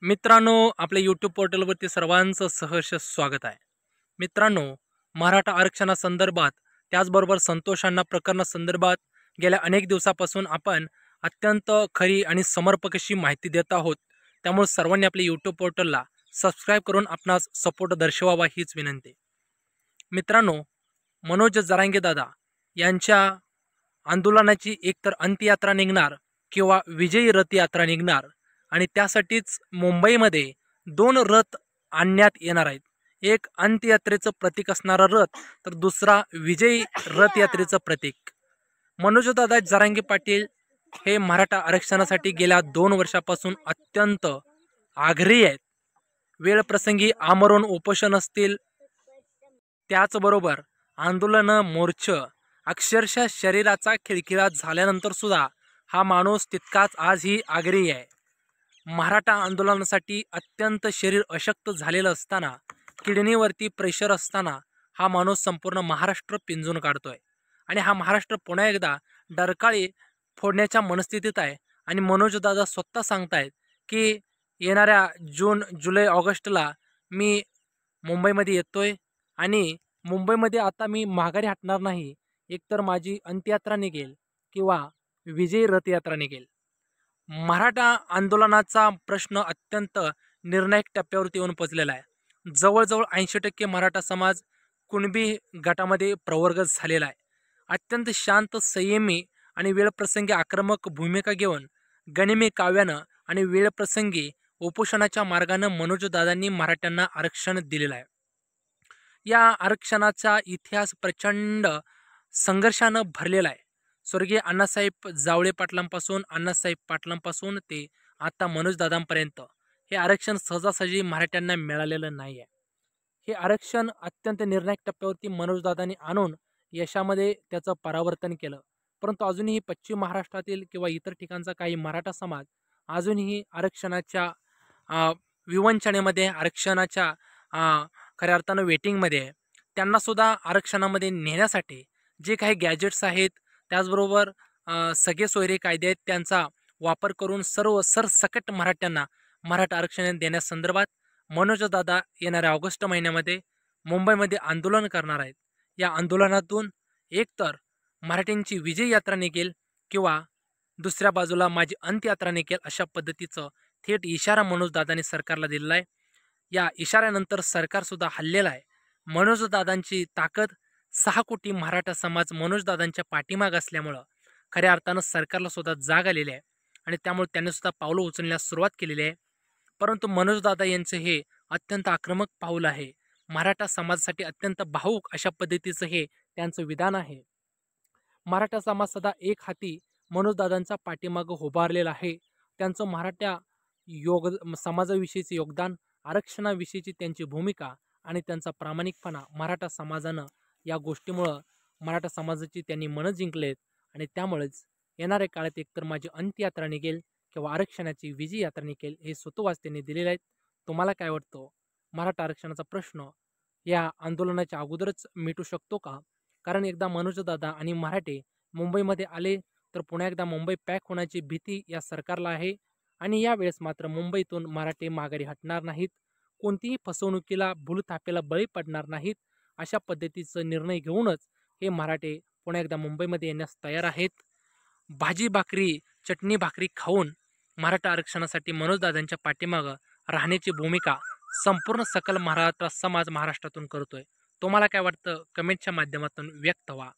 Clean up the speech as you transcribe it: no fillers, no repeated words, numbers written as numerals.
मित्रांनो, आपल्या यूट्यूब पोर्टलवरती सर्वांचं सहर्ष स्वागत आहे. मित्रांनो, मराठा आरक्षणासंदर्भात त्याचबरोबर संतोष अण्णा प्रकरणासंदर्भात गेल्या अनेक दिवसापासून आपण अत्यंत खरी आणि समर्पक अशी माहिती देत आहोत. त्यामुळे सर्वांनी आपल्या यूट्यूब पोर्टलला सबस्क्राईब करून आपणास सपोर्ट दर्शवावा हीच विनंती. मित्रांनो, मनोज जरांगे दादा यांच्या आंदोलनाची एकतर अंत्ययात्रा निघणार किंवा विजयी रथयात्रा निघणार आणि त्यासाठीच मुंबईमध्ये 2 रथ आणण्यात येणार आहेत. एक अंत्ययात्रेचं प्रतीक असणारा रथ, तर दुसरा विजयी रथयात्रेचं प्रतीक. मनोजदादा जरांगे पाटील हे मराठा आरक्षणासाठी गेल्या 2 वर्षापासून अत्यंत आग्रही आहेत. वेळप्रसंगी आमरण उपोषण असतील, त्याचबरोबर आंदोलनं, मोर्चे, अक्षरशः शरीराचा खिळखिळा झाल्यानंतर सुद्धा हा माणूस तितकाच आजही आग्रही आहे. मराठा आंदोलनासाठी अत्यंत शरीर अशक्त झालेलं असताना, किडनीवरती प्रेशर असताना हा माणूस संपूर्ण महाराष्ट्र पिंजून काढतोय आणि हा महाराष्ट्र पुन्हा एकदा डरकाळी फोडण्याच्या मनस्थितीत आहे. आणि मनोजदादा स्वतः सांगतायत की येणाऱ्या जून, जुलै, ऑगस्टला मी मुंबईमध्ये येतोय आणि मुंबईमध्ये आता मी माघारी हटणार नाही. एकतर माझी अंत्ययात्रा निघेल किंवा विजयी रथयात्रा निघेल. मराठा आंदोलनाचा प्रश्न अत्यंत निर्णायक टप्प्यावरती येऊन पोचलेला आहे. जवळजवळ 80% मराठा समाज कुणबी गटामध्ये प्रवर्ग झालेला आहे. अत्यंत शांत, संयमी आणि वेळप्रसंगी आक्रमक भूमिका घेऊन गनिमी काव्यानं आणि वेळप्रसंगी उपोषणाच्या मार्गानं मनोजदादांनी मराठ्यांना आरक्षण दिलेलं आहे. या आरक्षणाचा इतिहास प्रचंड संघर्षानं भरलेला आहे. स्वर्गीय अण्णासाहेब जावळे पाटलांपासून, अण्णासाहेब पाटलांपासून ते आता मनोजदादांपर्यंत हे आरक्षण सहजासहजी मराठ्यांना मिळालेलं नाही आहे. हे आरक्षण अत्यंत निर्णायक टप्प्यावरती मनोजदादांनी आणून यशामध्ये त्याचं परावर्तन केलं. परंतु अजूनही पश्चिम महाराष्ट्रातील किंवा इतर ठिकाणचा काही मराठा समाज अजूनही आरक्षणाच्या विवंचनेमध्ये, आरक्षणाच्या खऱ्या अर्थानं वेटिंगमध्ये आहे. त्यांनासुद्धा आरक्षणामध्ये नेण्यासाठी जे काही गॅजेट्स आहेत, त्याचबरोबर सगळे सोयरे कायदे आहेत, त्यांचा वापर करून सर्व सरसकट मराठ्यांना मराठा आरक्षण देण्यासंदर्भात मनोजदादा येणाऱ्या ऑगस्ट महिन्यामध्ये मुंबईमध्ये आंदोलन करणार आहेत. या आंदोलनातून एकतर मराठ्यांची विजय यात्रा निघेल किंवा दुसऱ्या बाजूला माझी अंत्ययात्रा निघेल, अशा पद्धतीचं थेट इशारा मनोजदादांनी सरकारला दिलेला आहे. या इशाऱ्यानंतर सरकारसुद्धा हललेलं आहे. मनोजदादांची ताकद 6 कोटी मराठा समाज मनोजदादांच्या पाठीमाग असल्यामुळं खऱ्या अर्थानं सरकारला सुद्धा जाग आलेली आहे आणि त्यामुळे त्यांनी सुद्धा पावलं उचलण्यास सुरुवात केलेली आहे. परंतु मनोजदादा यांचं हे अत्यंत आक्रमक पाऊल आहे. मराठा समाजासाठी अत्यंत भावूक अशा पद्धतीचं हे त्यांचं विधान आहे. मराठा समाज सदा एक हाती मनोजदादांचा पाठीमागं उभारलेला आहे. त्यांचं मराठा समाजाविषयीचे योगदान, आरक्षणाविषयीची त्यांची भूमिका आणि त्यांचा प्रामाणिकपणा मराठा समाजानं या गोष्टीमुळं मराठा समाजाची त्यांनी मनं जिंकलेत आणि त्यामुळेच येणाऱ्या काळात एकतर माझी अंत्ययात्रा निघेल किंवा आरक्षणाची विजय यात्रा निघेल, हे स्वतःच त्यांनी दिलेले आहेत. तुम्हाला काय वाटतं? मराठा आरक्षणाचा प्रश्न या आंदोलनाच्या अगोदरच मिटू शकतो का? कारण एकदा मनोजदादा आणि मराठे मुंबईमध्ये आले तर पुन्हा एकदा मुंबई पॅक होण्याची भीती या सरकारला आहे आणि यावेळेस मात्र मुंबईतून मराठे माघारी हटणार नाहीत. कोणतीही फसवणुकीला, भूलथापेला बळी पडणार नाहीत. अशा पद्धतीचा निर्णय घेऊनच हे मराठे पुन्हा एकदा मुंबईमध्ये येण्यास तयार आहेत. भाजी भाकरी, चटणी भाकरी खाऊन मराठा आरक्षणासाठी मनोजदादांच्या पाठीमागं राहण्याची भूमिका संपूर्ण सकल मराठा समाज महाराष्ट्रातून करतोय. तुम्हाला काय वाटतं? कमेंटच्या माध्यमातून व्यक्त व्हा.